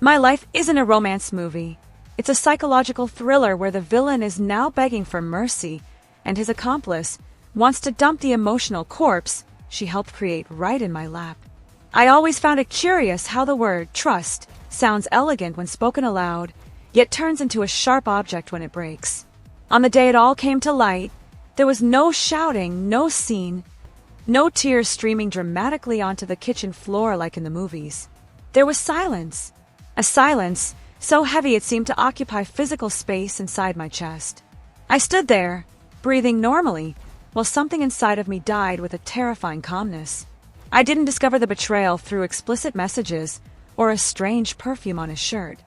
My life isn't a romance movie. It's a psychological thriller where the villain is now begging for mercy, and his accomplice wants to dump the emotional corpse she helped create right in my lap. I always found it curious how the word trust sounds elegant when spoken aloud, yet turns into a sharp object when it breaks. On the day it all came to light, there was no shouting, no scene, no tears streaming dramatically onto the kitchen floor like in the movies. There was silence. A silence so heavy it seemed to occupy physical space inside my chest. I stood there, breathing normally, while something inside of me died with a terrifying calmness. I didn't discover the betrayal through explicit messages or a strange perfume on his shirt.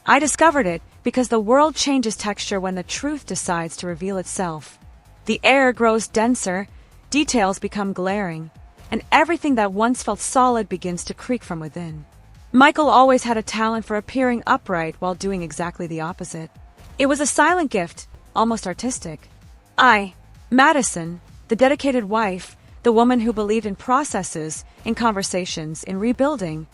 I discovered it because the world changes texture when the truth decides to reveal itself. The air grows denser, details become glaring, and everything that once felt solid begins to creak from within. Michael always had a talent for appearing upright while doing exactly the opposite. It was a silent gift, almost artistic. I, Madison, the dedicated wife, the woman who believed in processes, in conversations, in rebuilding,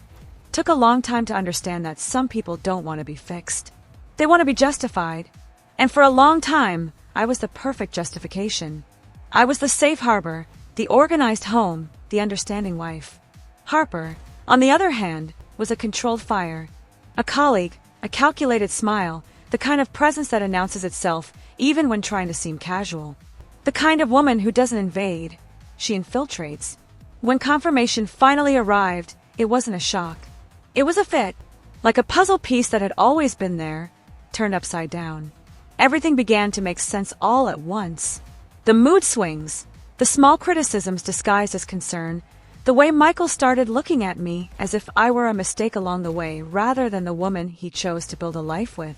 took a long time to understand that some people don't want to be fixed. They want to be justified. And for a long time, I was the perfect justification. I was the safe harbor, the organized home, the understanding wife. Harper, on the other hand, was a controlled fire. A colleague, a calculated smile, the kind of presence that announces itself even when trying to seem casual. The kind of woman who doesn't invade, she infiltrates. When confirmation finally arrived, it wasn't a shock. It was a fit, like a puzzle piece that had always been there, turned upside down. Everything began to make sense all at once. The mood swings, the small criticisms disguised as concern, the way Michael started looking at me as if I were a mistake along the way rather than the woman he chose to build a life with.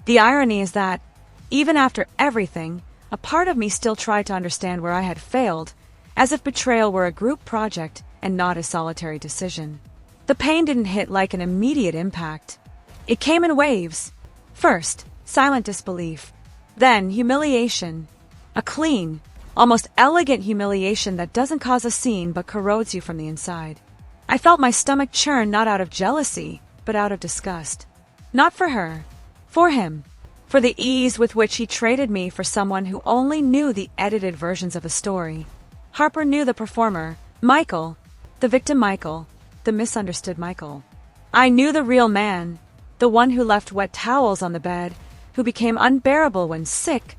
The irony is that, even after everything, a part of me still tried to understand where I had failed, as if betrayal were a group project and not a solitary decision. The pain didn't hit like an immediate impact. It came in waves. First, silent disbelief. Then, humiliation. A clean, almost elegant humiliation that doesn't cause a scene but corrodes you from the inside. I felt my stomach churn not out of jealousy, but out of disgust. Not for her. For him. For the ease with which he traded me for someone who only knew the edited versions of a story. Harper knew the performer, Michael, the victim Michael, the misunderstood Michael. I knew the real man, the one who left wet towels on the bed, who became unbearable when sick,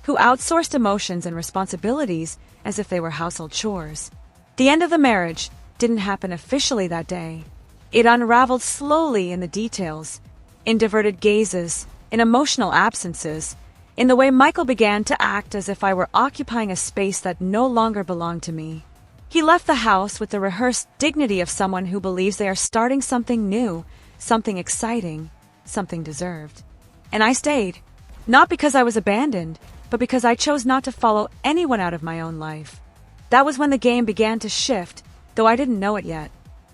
who outsourced emotions and responsibilities as if they were household chores. The end of the marriage didn't happen officially that day. It unraveled slowly in the details, in diverted gazes, in emotional absences, in the way Michael began to act as if I were occupying a space that no longer belonged to me. He left the house with the rehearsed dignity of someone who believes they are starting something new, something exciting, something deserved. And I stayed, not because I was abandoned, but because I chose not to follow anyone out of my own life. That was when the game began to shift, though I didn't know it yet.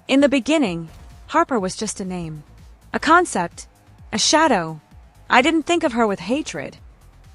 In the beginning, Harper was just a name, a concept, a shadow. I didn't think of her with hatred.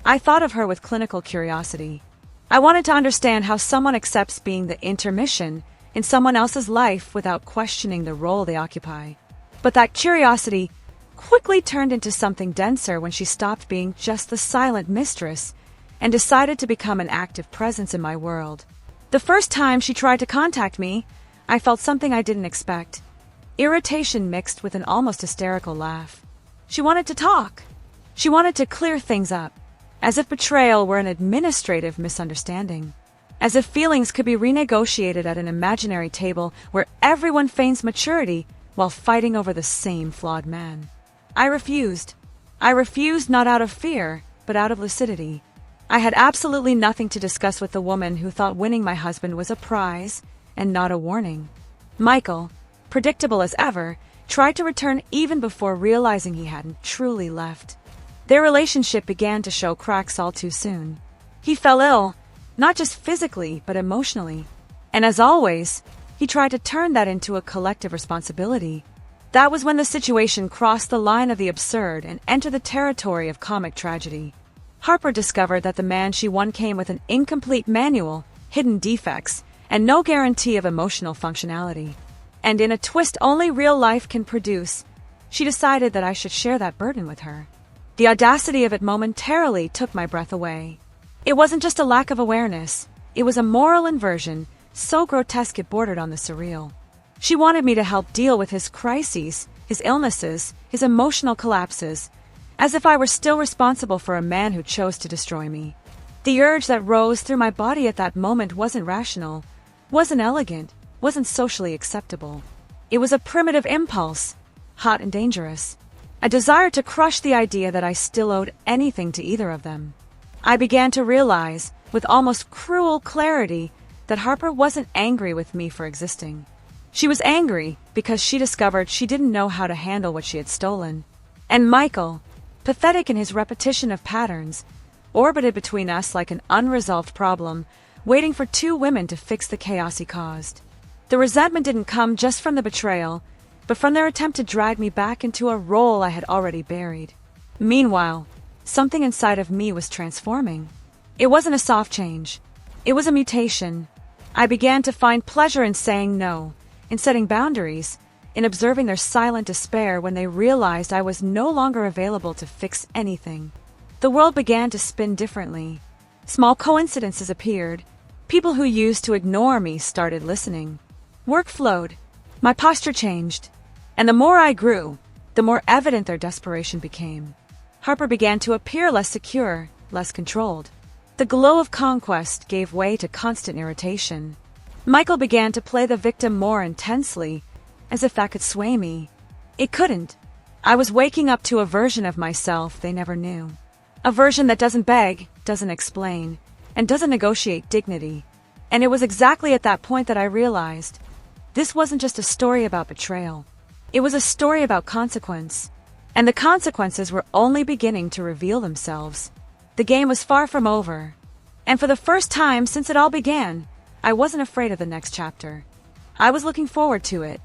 I thought of her with clinical curiosity. I wanted to understand how someone accepts being the intermission in someone else's life without questioning the role they occupy. But that curiosity quickly turned into something denser when she stopped being just the silent mistress and decided to become an active presence in my world. The first time she tried to contact me, I felt something I didn't expect. Irritation mixed with an almost hysterical laugh. She wanted to talk. She wanted to clear things up, as if betrayal were an administrative misunderstanding. As if feelings could be renegotiated at an imaginary table where everyone feigns maturity while fighting over the same flawed man. I refused. I refused not out of fear, but out of lucidity. I had absolutely nothing to discuss with the woman who thought winning my husband was a prize and not a warning. Michael, predictable as ever, tried to return even before realizing he hadn't truly left. Their relationship began to show cracks all too soon. He fell ill, not just physically, but emotionally. And as always, he tried to turn that into a collective responsibility. That was when the situation crossed the line of the absurd and entered the territory of comic tragedy. Harper discovered that the man she won came with an incomplete manual, hidden defects, and no guarantee of emotional functionality. And in a twist only real life can produce, she decided that I should share that burden with her. The audacity of it momentarily took my breath away. It wasn't just a lack of awareness. It was a moral inversion, so grotesque it bordered on the surreal. She wanted me to help deal with his crises, his illnesses, his emotional collapses, as if I were still responsible for a man who chose to destroy me. The urge that rose through my body at that moment wasn't rational, wasn't elegant, wasn't socially acceptable. It was a primitive impulse, hot and dangerous. A desire to crush the idea that I still owed anything to either of them. I began to realize, with almost cruel clarity, that Harper wasn't angry with me for existing. She was angry because she discovered she didn't know how to handle what she had stolen. And Michael, pathetic in his repetition of patterns, orbited between us like an unresolved problem, waiting for two women to fix the chaos he caused. The resentment didn't come just from the betrayal, but from their attempt to drag me back into a role I had already buried. Meanwhile, something inside of me was transforming. It wasn't a soft change. It was a mutation. I began to find pleasure in saying no, in setting boundaries, in observing their silent despair when they realized I was no longer available to fix anything. The world began to spin differently. Small coincidences appeared. People who used to ignore me started listening. Work flowed. My posture changed. And the more I grew, the more evident their desperation became. Harper began to appear less secure, less controlled. The glow of conquest gave way to constant irritation. Michael began to play the victim more intensely, as if that could sway me. It couldn't. I was waking up to a version of myself they never knew. A version that doesn't beg, doesn't explain, and doesn't negotiate dignity. And it was exactly at that point that I realized this wasn't just a story about betrayal. It was a story about consequence. And the consequences were only beginning to reveal themselves. The game was far from over. And for the first time since it all began, I wasn't afraid of the next chapter. I was looking forward to it.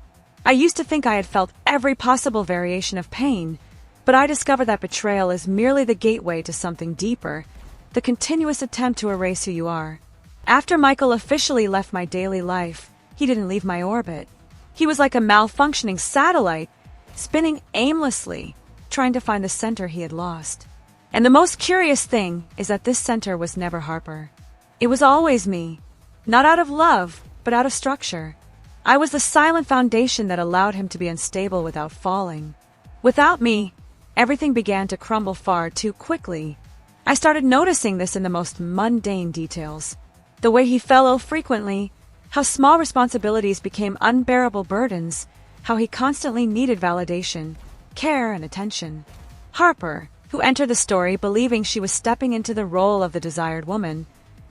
I used to think I had felt every possible variation of pain, but I discovered that betrayal is merely the gateway to something deeper, the continuous attempt to erase who you are. After Michael officially left my daily life, he didn't leave my orbit. He was like a malfunctioning satellite, spinning aimlessly, trying to find the center he had lost. And the most curious thing is that this center was never Harper. It was always me, not out of love, but out of structure. I was the silent foundation that allowed him to be unstable without falling. Without me, everything began to crumble far too quickly. I started noticing this in the most mundane details. The way he fell ill frequently, how small responsibilities became unbearable burdens, how he constantly needed validation, care, and attention. Harper, who entered the story believing she was stepping into the role of the desired woman,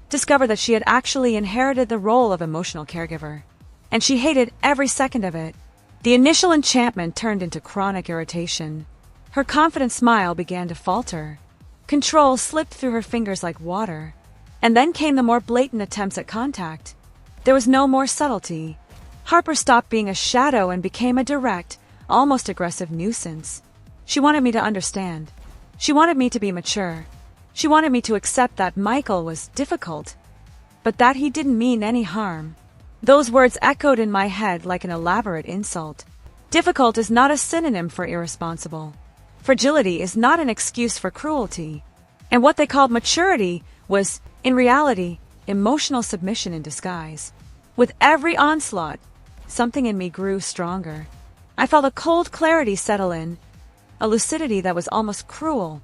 discovered that she had actually inherited the role of emotional caregiver. And she hated every second of it. The initial enchantment turned into chronic irritation. Her confident smile began to falter. Control slipped through her fingers like water. And then came the more blatant attempts at contact. There was no more subtlety. Harper stopped being a shadow and became a direct, almost aggressive nuisance. She wanted me to understand. She wanted me to be mature. She wanted me to accept that Michael was difficult, but that he didn't mean any harm. Those words echoed in my head like an elaborate insult. Difficult is not a synonym for irresponsible. Fragility is not an excuse for cruelty. And what they called maturity was, in reality, emotional submission in disguise. With every onslaught, something in me grew stronger. I felt a cold clarity settle in, a lucidity that was almost cruel.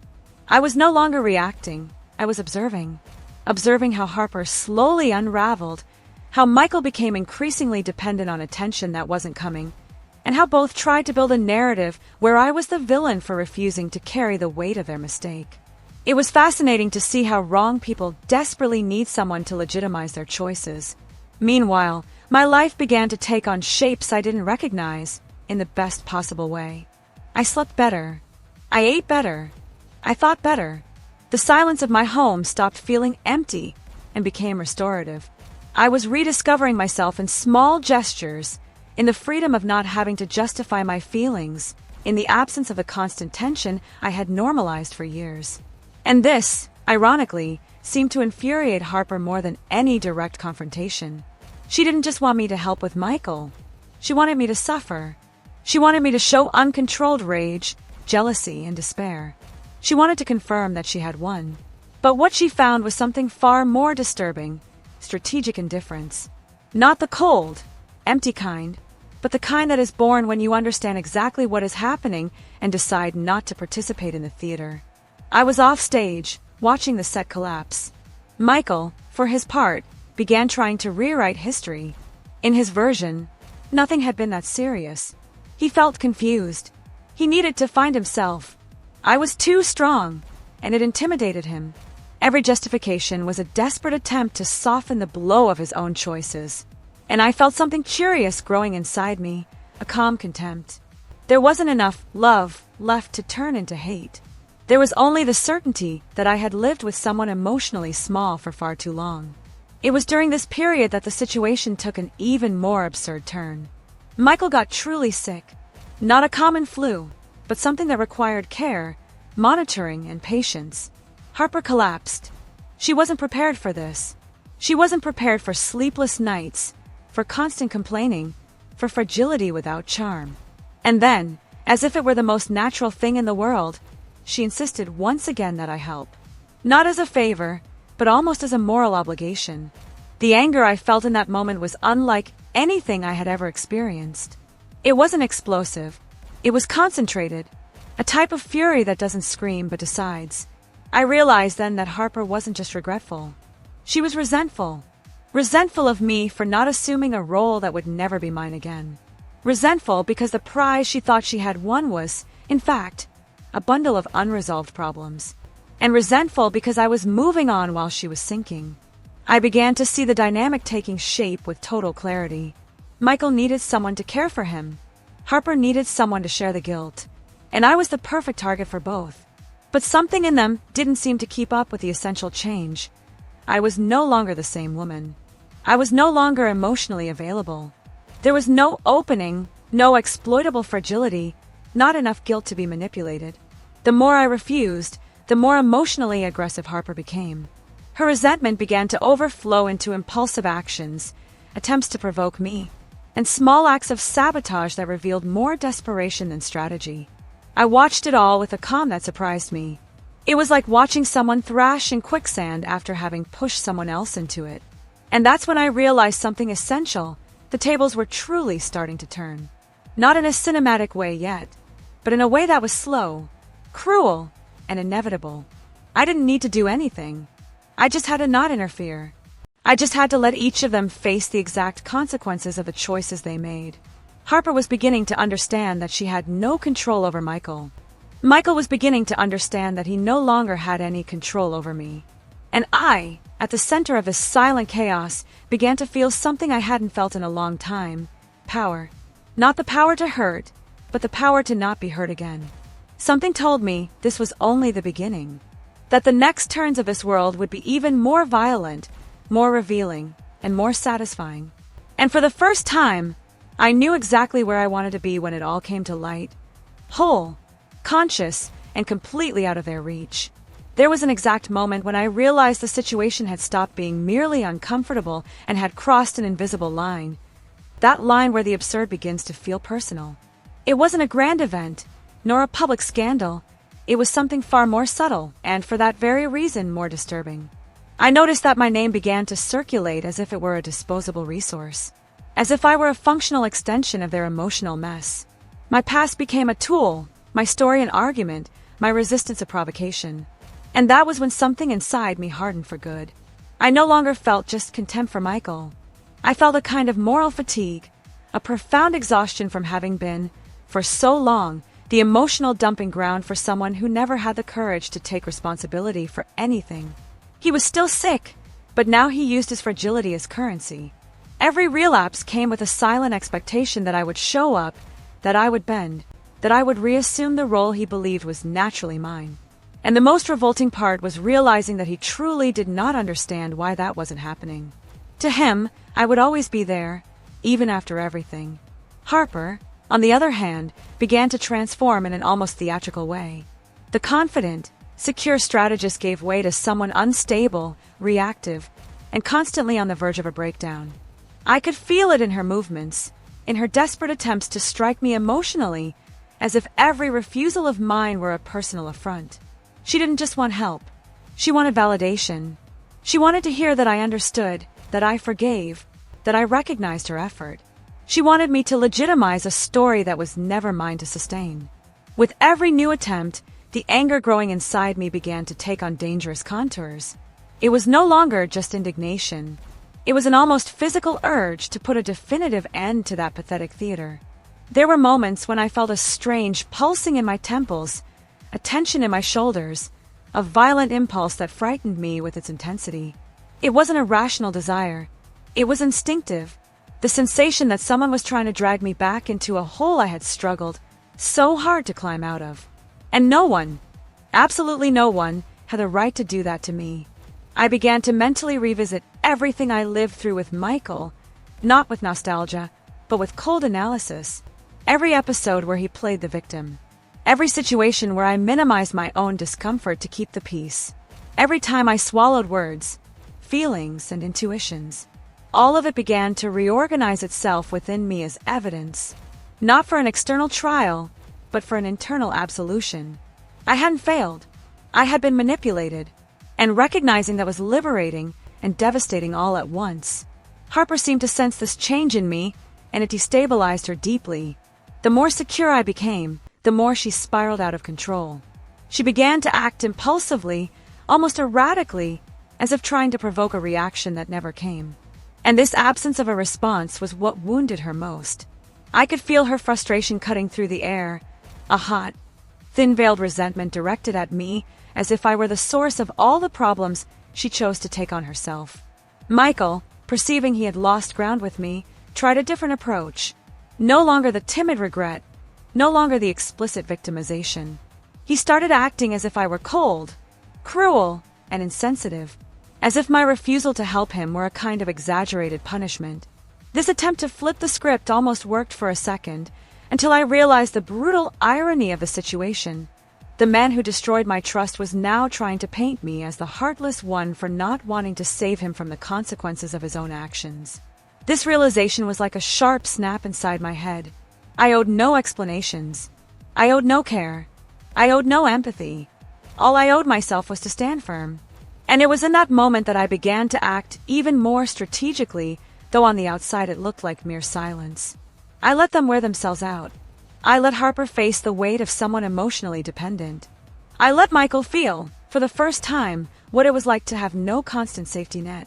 I was no longer reacting. I was observing. Observing how Harper slowly unraveled, how Michael became increasingly dependent on attention that wasn't coming, and how both tried to build a narrative where I was the villain for refusing to carry the weight of their mistake. It was fascinating to see how wrong people desperately need someone to legitimize their choices. Meanwhile, my life began to take on shapes I didn't recognize, in the best possible way. I slept better. I ate better. I thought better. The silence of my home stopped feeling empty and became restorative. I was rediscovering myself in small gestures, in the freedom of not having to justify my feelings, in the absence of the constant tension I had normalized for years. And this, ironically, seemed to infuriate Harper more than any direct confrontation. She didn't just want me to help with Michael. She wanted me to suffer. She wanted me to show uncontrolled rage, jealousy, and despair. She wanted to confirm that she had won. But what she found was something far more disturbing: strategic indifference. Not the cold, empty kind, but the kind that is born when you understand exactly what is happening and decide not to participate in the theater. I was off stage, watching the set collapse. Michael, for his part, began trying to rewrite history. In his version, nothing had been that serious. He felt confused. He needed to find himself. I was too strong, and it intimidated him. Every justification was a desperate attempt to soften the blow of his own choices. And I felt something curious growing inside me, a calm contempt. There wasn't enough love left to turn into hate. There was only the certainty that I had lived with someone emotionally small for far too long. It was during this period that the situation took an even more absurd turn. Michael got truly sick. Not a common flu, but something that required care, monitoring, and patience. Harper collapsed. She wasn't prepared for this. She wasn't prepared for sleepless nights, for constant complaining, for fragility without charm. And then, as if it were the most natural thing in the world, she insisted once again that I help. Not as a favor, but almost as a moral obligation. The anger I felt in that moment was unlike anything I had ever experienced. It wasn't explosive. It was concentrated, a type of fury that doesn't scream but decides. I realized then that Harper wasn't just regretful. She was resentful. Resentful of me for not assuming a role that would never be mine again. Resentful because the prize she thought she had won was, in fact, a bundle of unresolved problems. And resentful because I was moving on while she was sinking. I began to see the dynamic taking shape with total clarity. Michael needed someone to care for him. Harper needed someone to share the guilt. And I was the perfect target for both. But something in them didn't seem to keep up with the essential change. I was no longer the same woman. I was no longer emotionally available. There was no opening, no exploitable fragility, not enough guilt to be manipulated. The more I refused, the more emotionally aggressive Harper became. Her resentment began to overflow into impulsive actions, attempts to provoke me, and small acts of sabotage that revealed more desperation than strategy. I watched it all with a calm that surprised me. It was like watching someone thrash in quicksand after having pushed someone else into it. And that's when I realized something essential. The tables were truly starting to turn. Not in a cinematic way yet, but in a way that was slow, cruel, and inevitable. I didn't need to do anything. I just had to not interfere. I just had to let each of them face the exact consequences of the choices they made. Harper was beginning to understand that she had no control over Michael. Michael was beginning to understand that he no longer had any control over me. And I, at the center of this silent chaos, began to feel something I hadn't felt in a long time. Power. Not the power to hurt, but the power to not be hurt again. Something told me this was only the beginning. That the next turns of this world would be even more violent, more revealing, and more satisfying. And for the first time, I knew exactly where I wanted to be when it all came to light. Whole, conscious, and completely out of their reach. There was an exact moment when I realized the situation had stopped being merely uncomfortable and had crossed an invisible line. That line where the absurd begins to feel personal. It wasn't a grand event, nor a public scandal. It was something far more subtle, and for that very reason more disturbing. I noticed that my name began to circulate as if it were a disposable resource. As if I were a functional extension of their emotional mess. My past became a tool, my story an argument, my resistance a provocation. And that was when something inside me hardened for good. I no longer felt just contempt for Michael. I felt a kind of moral fatigue, a profound exhaustion from having been, for so long, the emotional dumping ground for someone who never had the courage to take responsibility for anything. He was still sick, but now he used his fragility as currency. Every relapse came with a silent expectation that I would show up, that I would bend, that I would reassume the role he believed was naturally mine. And the most revolting part was realizing that he truly did not understand why that wasn't happening. To him, I would always be there, even after everything. Harper, on the other hand, began to transform in an almost theatrical way. The confident, secure strategist gave way to someone unstable, reactive, and constantly on the verge of a breakdown. I could feel it in her movements, in her desperate attempts to strike me emotionally, as if every refusal of mine were a personal affront. She didn't just want help. She wanted validation. She wanted to hear that I understood, that I forgave, that I recognized her effort. She wanted me to legitimize a story that was never mine to sustain. With every new attempt, the anger growing inside me began to take on dangerous contours. It was no longer just indignation. It was an almost physical urge to put a definitive end to that pathetic theater. There were moments when I felt a strange pulsing in my temples, a tension in my shoulders, a violent impulse that frightened me with its intensity. It wasn't a rational desire. It was instinctive. The sensation that someone was trying to drag me back into a hole I had struggled so hard to climb out of. And no one, absolutely no one, had the right to do that to me. I began to mentally revisit everything I lived through with Michael, not with nostalgia, but with cold analysis. Every episode where he played the victim. Every situation where I minimized my own discomfort to keep the peace. Every time I swallowed words, feelings, and intuitions. All of it began to reorganize itself within me as evidence, not for an external trial, but for an internal absolution. I hadn't failed. I had been manipulated, and recognizing that was liberating and devastating all at once. Harper seemed to sense this change in me, and it destabilized her deeply. The more secure I became, the more she spiraled out of control. She began to act impulsively, almost erratically, as if trying to provoke a reaction that never came. And this absence of a response was what wounded her most. I could feel her frustration cutting through the air, a hot, thin-veiled resentment directed at me, as if I were the source of all the problems she chose to take on herself. Michael, perceiving he had lost ground with me, tried a different approach. No longer the timid regret, no longer the explicit victimization. He started acting as if I were cold, cruel, and insensitive, as if my refusal to help him were a kind of exaggerated punishment. This attempt to flip the script almost worked for a second, until I realized the brutal irony of the situation. The man who destroyed my trust was now trying to paint me as the heartless one for not wanting to save him from the consequences of his own actions. This realization was like a sharp snap inside my head. I owed no explanations. I owed no care. I owed no empathy. All I owed myself was to stand firm. And it was in that moment that I began to act even more strategically, though on the outside it looked like mere silence. I let them wear themselves out. I let Harper face the weight of someone emotionally dependent. I let Michael feel, for the first time, what it was like to have no constant safety net.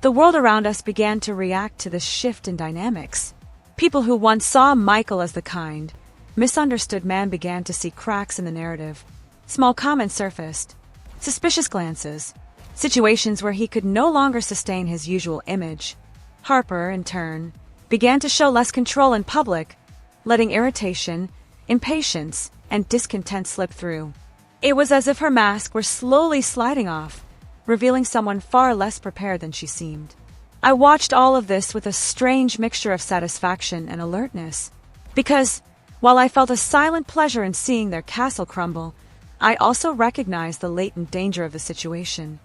The world around us began to react to this shift in dynamics. People who once saw Michael as the kind, misunderstood man began to see cracks in the narrative. Small comments surfaced. Suspicious glances. Situations where he could no longer sustain his usual image. Harper, in turn, began to show less control in public, letting irritation, impatience, and discontent slip through. It was as if her mask were slowly sliding off, revealing someone far less prepared than she seemed. I watched all of this with a strange mixture of satisfaction and alertness, because, while I felt a silent pleasure in seeing their castle crumble, I also recognized the latent danger of the situation.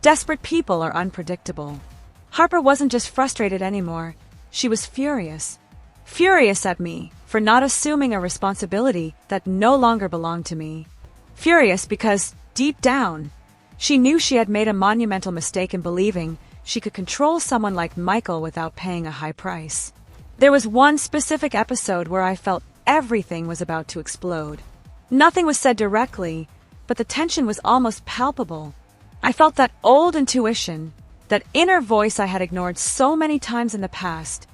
Desperate people are unpredictable. Harper wasn't just frustrated anymore, she was furious. Furious at me for not assuming a responsibility that no longer belonged to me. Furious because, deep down, she knew she had made a monumental mistake in believing she could control someone like Michael without paying a high price. There was one specific episode where I felt everything was about to explode. Nothing was said directly, but the tension was almost palpable. I felt that old intuition, that inner voice I had ignored so many times in the past,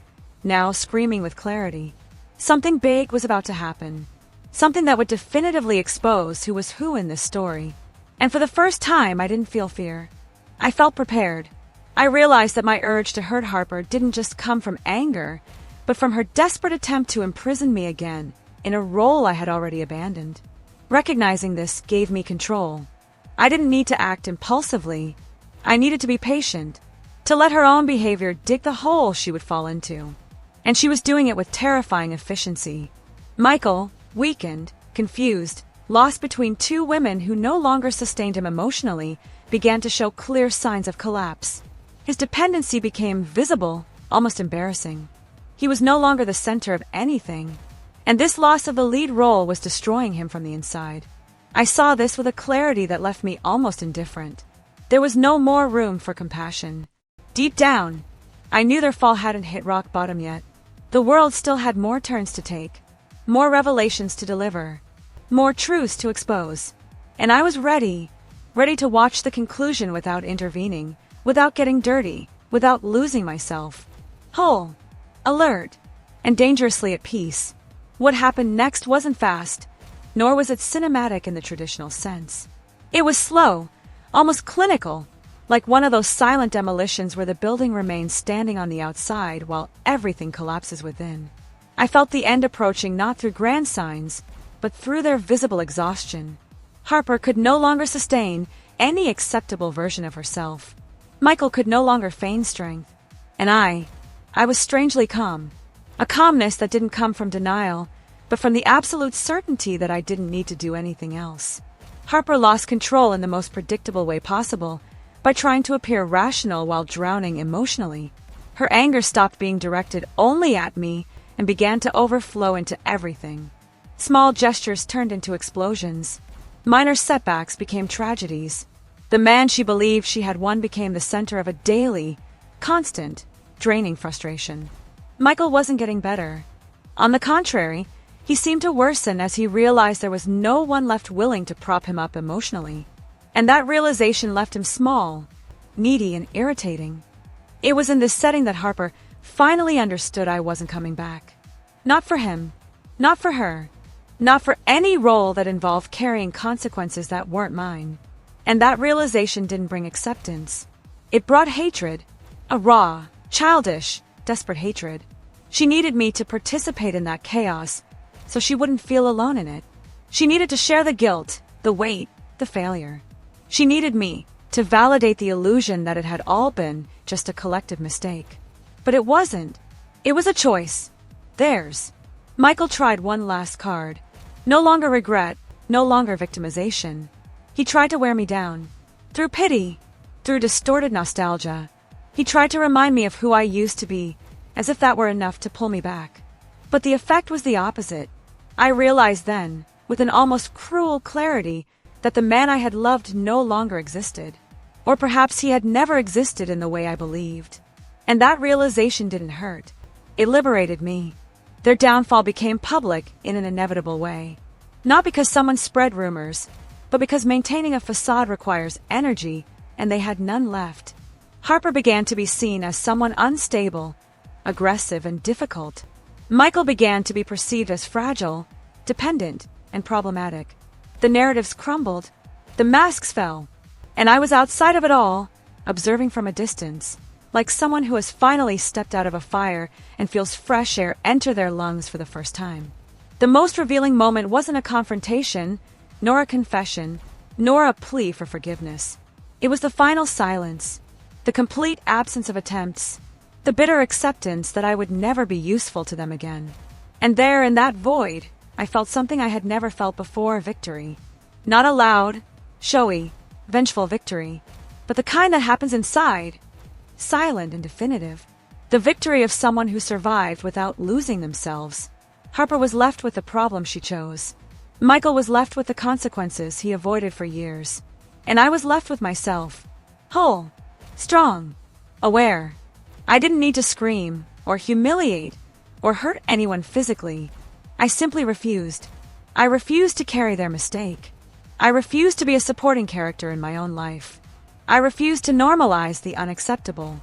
now screaming with clarity. Something big was about to happen. Something that would definitively expose who was who in this story. And for the first time, I didn't feel fear. I felt prepared. I realized that my urge to hurt Harper didn't just come from anger, but from her desperate attempt to imprison me again in a role I had already abandoned. Recognizing this gave me control. I didn't need to act impulsively. I needed to be patient, to let her own behavior dig the hole she would fall into. And she was doing it with terrifying efficiency. Michael, weakened, confused, lost between two women who no longer sustained him emotionally, began to show clear signs of collapse. His dependency became visible, almost embarrassing. He was no longer the center of anything, and this loss of the lead role was destroying him from the inside. I saw this with a clarity that left me almost indifferent. There was no more room for compassion. Deep down, I knew their fall hadn't hit rock bottom yet. The world still had more turns to take, more revelations to deliver, more truths to expose. And I was ready to watch the conclusion without intervening, without getting dirty, without losing myself. Whole, alert, and dangerously at peace. What happened next wasn't fast, nor was it cinematic in the traditional sense. It was slow, almost clinical, like one of those silent demolitions where the building remains standing on the outside while everything collapses within. I felt the end approaching not through grand signs, but through their visible exhaustion. Harper could no longer sustain any acceptable version of herself. Michael could no longer feign strength. And I was strangely calm. A calmness that didn't come from denial, but from the absolute certainty that I didn't need to do anything else. Harper lost control in the most predictable way possible, by trying to appear rational while drowning emotionally. Her anger stopped being directed only at me and began to overflow into everything. Small gestures turned into explosions. Minor setbacks became tragedies. The man she believed she had won became the center of a daily, constant, draining frustration. Michael wasn't getting better. On the contrary, he seemed to worsen as he realized there was no one left willing to prop him up emotionally. And that realization left him small, needy, and irritating. It was in this setting that Harper finally understood I wasn't coming back. Not for him, not for her, not for any role that involved carrying consequences that weren't mine. And that realization didn't bring acceptance. It brought hatred, a raw, childish, desperate hatred. She needed me to participate in that chaos, so she wouldn't feel alone in it. She needed to share the guilt, the weight, the failure. She needed me to validate the illusion that it had all been just a collective mistake. But it wasn't. It was a choice. Theirs. Michael tried one last card. No longer regret, no longer victimization. He tried to wear me down. Through pity, through distorted nostalgia. He tried to remind me of who I used to be, as if that were enough to pull me back. But the effect was the opposite. I realized then, with an almost cruel clarity, that the man I had loved no longer existed. Or perhaps he had never existed in the way I believed. And that realization didn't hurt. It liberated me. Their downfall became public in an inevitable way. Not because someone spread rumors, but because maintaining a facade requires energy, and they had none left. Harper began to be seen as someone unstable, aggressive, and difficult. Michael began to be perceived as fragile, dependent, and problematic. The narratives crumbled, the masks fell, and I was outside of it all, observing from a distance, like someone who has finally stepped out of a fire and feels fresh air enter their lungs for the first time. The most revealing moment wasn't a confrontation, nor a confession, nor a plea for forgiveness. It was the final silence, the complete absence of attempts, the bitter acceptance that I would never be useful to them again. And there, in that void, I felt something I had never felt before: victory. Not a loud, showy, vengeful victory, but the kind that happens inside, silent and definitive. The victory of someone who survived without losing themselves. Harper was left with the problem she chose. Michael was left with the consequences he avoided for years. And I was left with myself. Whole, strong, aware. I didn't need to scream, or humiliate, or hurt anyone physically. I simply refused. I refused to carry their mistake. I refused to be a supporting character in my own life. I refused to normalize the unacceptable.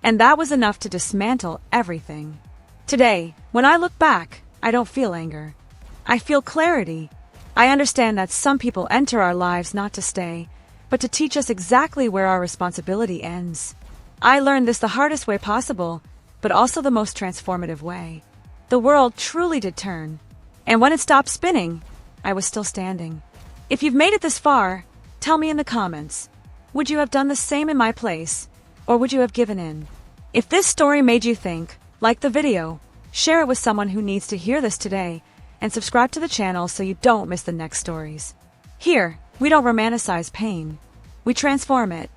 And that was enough to dismantle everything. Today, when I look back, I don't feel anger. I feel clarity. I understand that some people enter our lives not to stay, but to teach us exactly where our responsibility ends. I learned this the hardest way possible, but also the most transformative way. The world truly did turn, and when it stopped spinning, I was still standing. If you've made it this far, tell me in the comments. Would you have done the same in my place, or would you have given in? If this story made you think, like the video, share it with someone who needs to hear this today, and subscribe to the channel so you don't miss the next stories. Here, we don't romanticize pain. We transform it.